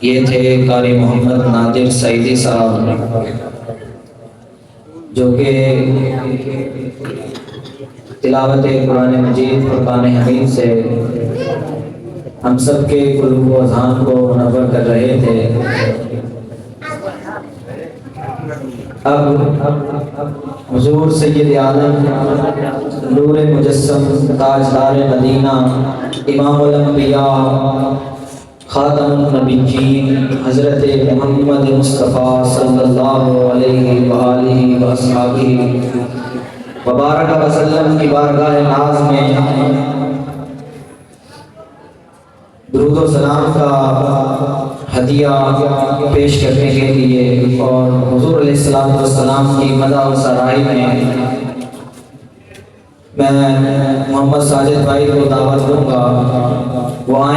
یہ تھے قاری محمد نادر سعیدی صاحب، جو کہ تلاوت قرآن مجید فرقان حمید سے ہم سب کے قلوب و اذہان کو منور کر رہے تھے۔ اب حضور سید عالم نور مجسم تاجدار مدینہ امام الانبیاء خاتم النبیین حضرت محمد مصطفیٰ صلی اللہ علیہ وآلہ وصحبہ وبارک وسلم کی بارگاہ ناز میں درود و سلام کا ہدیہ پیش کرنے کے لیے اور حضور علیہ السلام کی مدح و سرائی میں محمد ساجد بھائی کو دعوت دوں گا، وہ آئیں۔